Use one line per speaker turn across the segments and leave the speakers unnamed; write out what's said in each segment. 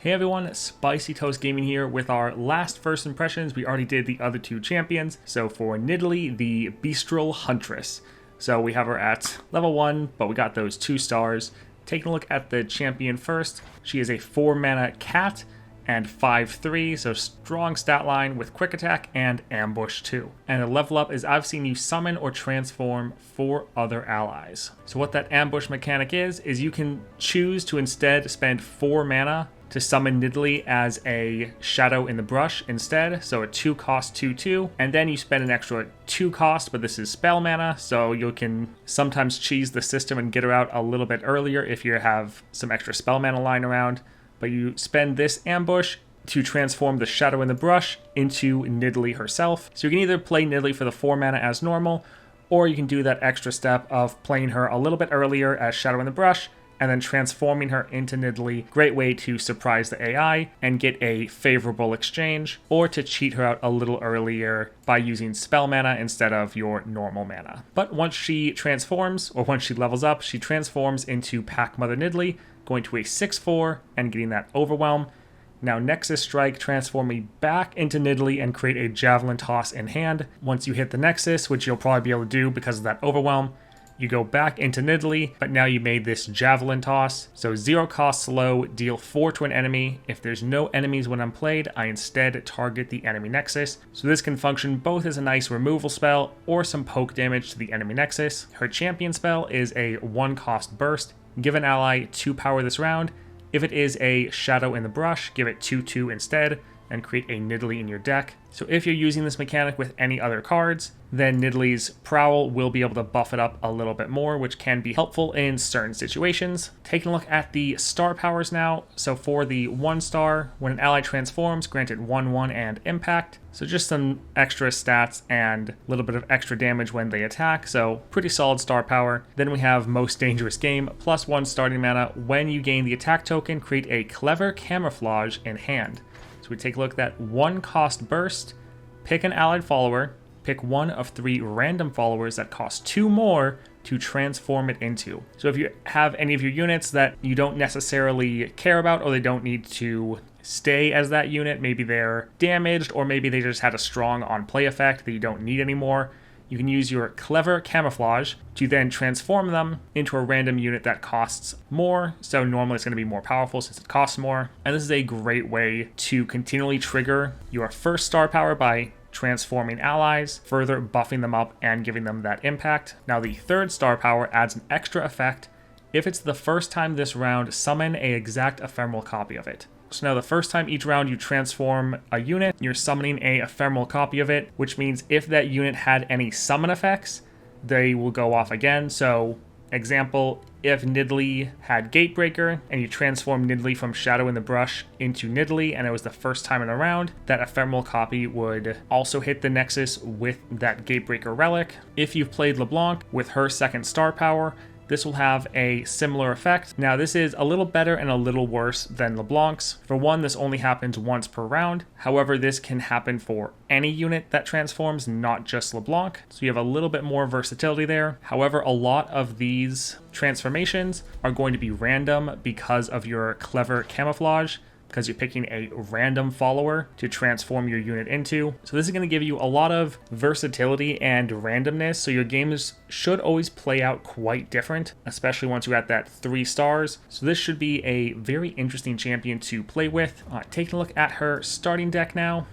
Hey everyone, Spicy Toast Gaming here with our last first impressions. We already did the other two champions. So for Nidalee, the Bestial Huntress. So we have her at level 1, but we got those 2 stars. Taking a look at the champion first, she is a 4 mana cat and 5/3, so strong stat line with quick attack and ambush too. And the level up is I've seen you summon or transform 4 other allies. So what that ambush mechanic is you can choose to instead spend 4 mana to summon Nidalee as a Shadow in the Brush instead, so a 2 cost 2/2, and then you spend an extra 2 cost, but this is spell mana, so you can sometimes cheese the system and get her out a little bit earlier if you have some extra spell mana lying around, but you spend this ambush to transform the Shadow in the Brush into Nidalee herself. So you can either play Nidalee for the 4 mana as normal, or you can do that extra step of playing her a little bit earlier as Shadow in the Brush, and then transforming her into Nidalee. Great way to surprise the AI and get a favorable exchange, or to cheat her out a little earlier by using spell mana instead of your normal mana. But once she transforms, or once she levels up, she transforms into Pack Mother Nidalee, going to a 6/4 and getting that Overwhelm. Now Nexus Strike, transform me back into Nidalee and create a Javelin Toss in hand. Once you hit the Nexus, which you'll probably be able to do because of that Overwhelm, you go back into Nidalee, but now you made this Javelin Toss. So 0 cost slow, deal 4 to an enemy. If there's no enemies when I'm played, I instead target the enemy Nexus. So this can function both as a nice removal spell or some poke damage to the enemy Nexus. Her champion spell is a 1 cost burst. Give an ally 2 power this round. If it is a Shadow in the Brush, give it 2/2 instead, and create a Nidalee in your deck. So if you're using this mechanic with any other cards, then Nidalee's Prowl will be able to buff it up a little bit more, which can be helpful in certain situations. Taking a look at the star powers now. So for the 1 star, when an ally transforms, granted 1/1 and impact. So just some extra stats and a little bit of extra damage when they attack. So pretty solid star power. Then we have Most Dangerous Game, +1 starting mana. When you gain the attack token, create a Clever Camouflage in hand. So we take a look at that 1 cost burst, pick an allied follower, pick one of 3 random followers that cost 2 more to transform it into. So if you have any of your units that you don't necessarily care about, or they don't need to stay as that unit, maybe they're damaged, or maybe they just had a strong on-play effect that you don't need anymore, you can use your Clever Camouflage to then transform them into a random unit that costs more. So normally it's going to be more powerful since it costs more. And this is a great way to continually trigger your first star power by transforming allies, further buffing them up and giving them that impact. Now the 3rd star power adds an extra effect. If it's the first time this round, summon an exact ephemeral copy of it. So now the first time each round you transform a unit, you're summoning a ephemeral copy of it, which means if that unit had any summon effects, they will go off again. So example, if Nidalee had Gatebreaker and you transform Nidalee from Shadow in the Brush into Nidalee and it was the first time in the round, that ephemeral copy would also hit the Nexus with that Gatebreaker relic. If you've played LeBlanc with her 2nd star power, this will have a similar effect. Now this is a little better and a little worse than LeBlanc's. For one, this only happens once per round. However, this can happen for any unit that transforms, not just LeBlanc. So you have a little bit more versatility there. However, a lot of these transformations are going to be random because of your Clever Camouflage, because you're picking a random follower to transform your unit into. So this is going to give you a lot of versatility and randomness, so your games should always play out quite different, especially once you're at that 3 stars. So this should be a very interesting champion to play with. Taking a look at her starting deck now.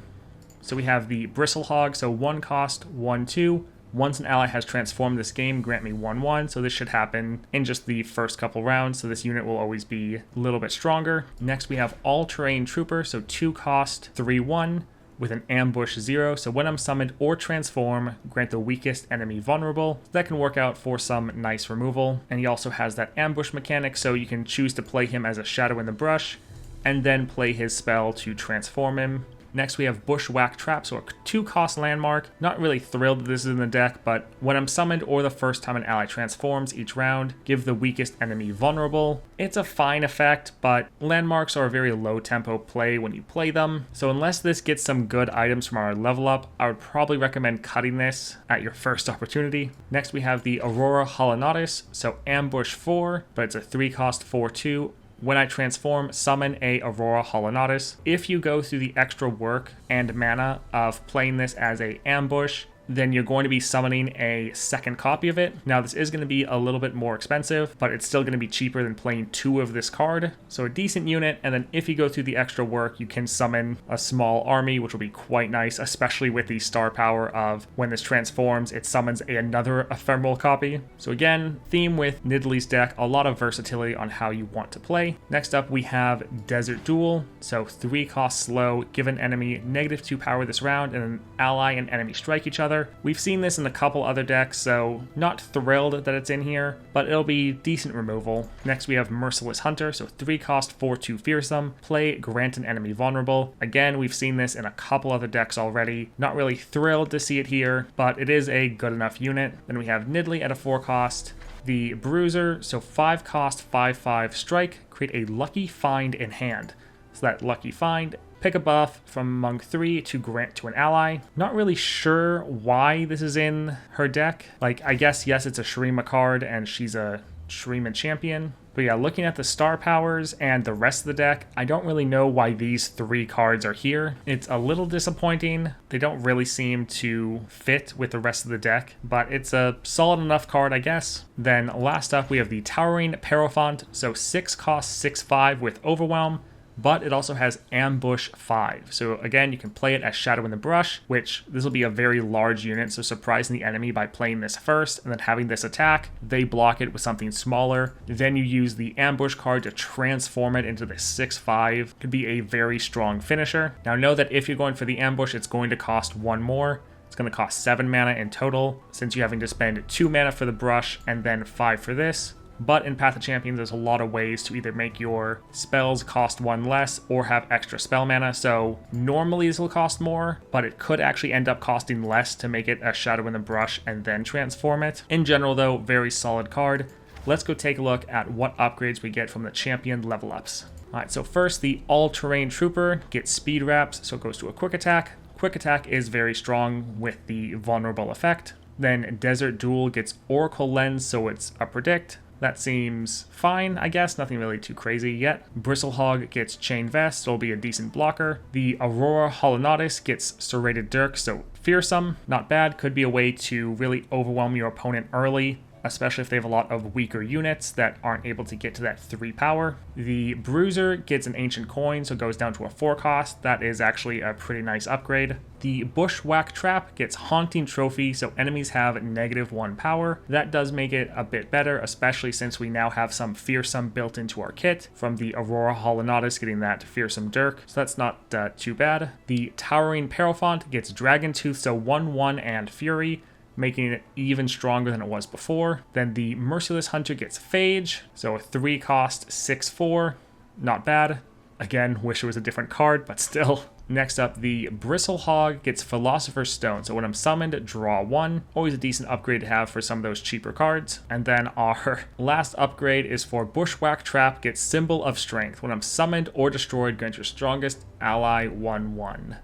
So we have the Bristle Hog, so 1 cost, 1/2. Once an ally has transformed this game, grant me 1/1, so this should happen in just the first couple rounds, so this unit will always be a little bit stronger. Next we have All-Terrain Trooper, so 2 cost, 3/1, with an ambush 0, so when I'm summoned or transform, grant the weakest enemy vulnerable. That can work out for some nice removal, and he also has that ambush mechanic, so you can choose to play him as a Shadow in the Brush, and then play his spell to transform him. Next we have Bushwhack Trap, so a 2 cost landmark. Not really thrilled that this is in the deck, but when I'm summoned or the first time an ally transforms each round, give the weakest enemy vulnerable. It's a fine effect, but landmarks are a very low tempo play when you play them. So unless this gets some good items from our level up, I would probably recommend cutting this at your first opportunity. Next we have the Aurora Holonatus, so ambush 4, but it's a 3 cost 4/2. when I transform, summon a Aurora Holonatus. If you go through the extra work and mana of playing this as a ambush, then you're going to be summoning a second copy of it. Now this is going to be a little bit more expensive, but it's still going to be cheaper than playing 2 of this card. So a decent unit, and then if you go through the extra work, you can summon a small army, which will be quite nice, especially with the star power of when this transforms, it summons another ephemeral copy. So again, theme with Nidalee's deck, a lot of versatility on how you want to play. Next up, we have Desert Duel. So 3 cost slow, give an enemy -2 power this round, and an ally and enemy strike each other. We've seen this in a couple other decks, so not thrilled that it's in here, but it'll be decent removal. Next we have Merciless Hunter, so 3 cost 4/2 fearsome, play grant an enemy vulnerable. Again, we've seen this in a couple other decks already. Not really thrilled to see it here, but it is a good enough unit. Then we have Nidalee at a 4 cost. The Bruiser, so 5 cost 5/5 strike, create a lucky find in hand. So that lucky find, pick a buff from among 3 to grant to an ally. Not really sure why this is in her deck. Like, I guess, yes, it's a Shurima card and she's a Shurima champion. But yeah, looking at the star powers and the rest of the deck, I don't really know why these 3 cards are here. It's a little disappointing. They don't really seem to fit with the rest of the deck, but it's a solid enough card, I guess. Then last up, we have the Towering Parafont. So 6 cost 6/5 with Overwhelm, but it also has Ambush 5. So again, you can play it as Shadow in the Brush, which this will be a very large unit, so surprising the enemy by playing this first and then having this attack. They block it with something smaller. Then you use the Ambush card to transform it into the 6/5. Could be a very strong finisher. Now know that if you're going for the Ambush, it's going to cost 1 more. It's going to cost 7 mana in total, since you're having to spend 2 mana for the brush and then 5 for this. But in Path of Champions, there's a lot of ways to either make your spells cost 1 less or have extra spell mana. So normally this will cost more, but it could actually end up costing less to make it a Shadow in the Brush and then transform it. In general though, very solid card. Let's go take a look at what upgrades we get from the champion level ups. Alright, so first the All-Terrain Trooper gets Speed Wraps, so it goes to a Quick Attack. Quick Attack is very strong with the vulnerable effect. Then Desert Duel gets Oracle Lens, so it's a Predict. That seems fine, I guess. Nothing really too crazy yet. Bristlehog gets Chain Vest, so it'll be a decent blocker. The Aurora Holonatus gets Serrated Dirk, so fearsome. Not bad. Could be a way to really overwhelm your opponent early, especially if they have a lot of weaker units that aren't able to get to that 3 power. The Bruiser gets an Ancient Coin, so it goes down to a 4 cost. That is actually a pretty nice upgrade. The Bushwhack Trap gets Haunting Trophy, so enemies have -1 power. That does make it a bit better, especially since we now have some Fearsome built into our kit from the Aurora Holonatus getting that Fearsome Dirk, so that's not too bad. The Towering Parafont gets Dragon Tooth, so 1/1 and Fury, making it even stronger than it was before. Then the Merciless Hunter gets Phage, so a 3 cost 6/4, not bad. Again, wish it was a different card, but still. Next up, the Bristlehog gets Philosopher's Stone, so when I'm summoned, draw 1. Always a decent upgrade to have for some of those cheaper cards. And then our last upgrade is for Bushwhack Trap gets Symbol of Strength. When I'm summoned or destroyed, grant your strongest ally 1/1.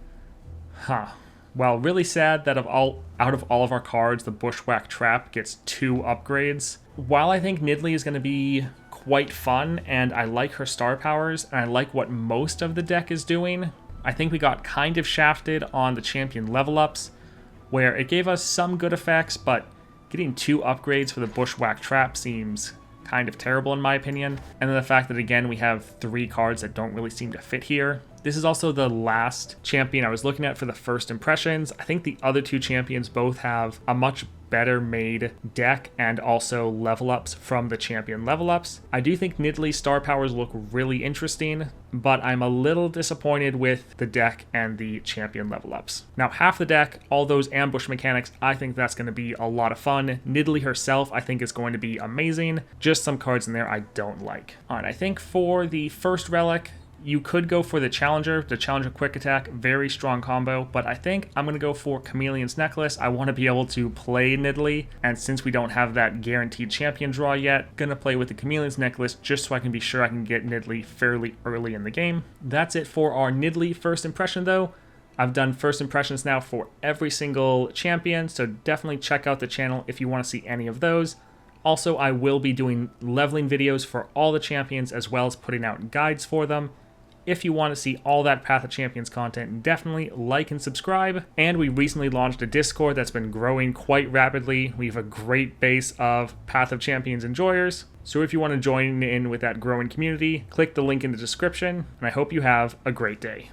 Well, really sad that out of all of our cards, the Bushwhack Trap gets 2 upgrades. While I think Nidalee is going to be quite fun, and I like her star powers, and I like what most of the deck is doing, I think we got kind of shafted on the champion level ups, where it gave us some good effects, but getting 2 upgrades for the Bushwhack Trap seems kind of terrible in my opinion. And then the fact that, again, we have 3 cards that don't really seem to fit here. This is also the last champion I was looking at for the first impressions. I think the other 2 champions both have a much better made deck and also level ups from the champion level ups. I do think Nidalee's star powers look really interesting, but I'm a little disappointed with the deck and the champion level ups. Now, half the deck, all those ambush mechanics, I think that's going to be a lot of fun. Nidalee herself, I think, is going to be amazing. Just some cards in there I don't like. All right, I think for the first relic, you could go for the Challenger Quick Attack, very strong combo, but I think I'm going to go for Chameleon's Necklace. I want to be able to play Nidalee, and since we don't have that guaranteed champion draw yet, going to play with the Chameleon's Necklace just so I can be sure I can get Nidalee fairly early in the game. That's it for our Nidalee first impression though. I've done first impressions now for every single champion, so definitely check out the channel if you want to see any of those. Also, I will be doing leveling videos for all the champions as well as putting out guides for them. If you want to see all that Path of Champions content, definitely like and subscribe. And we recently launched a Discord that's been growing quite rapidly. We have a great base of Path of Champions enjoyers. So if you want to join in with that growing community, click the link in the description, and I hope you have a great day.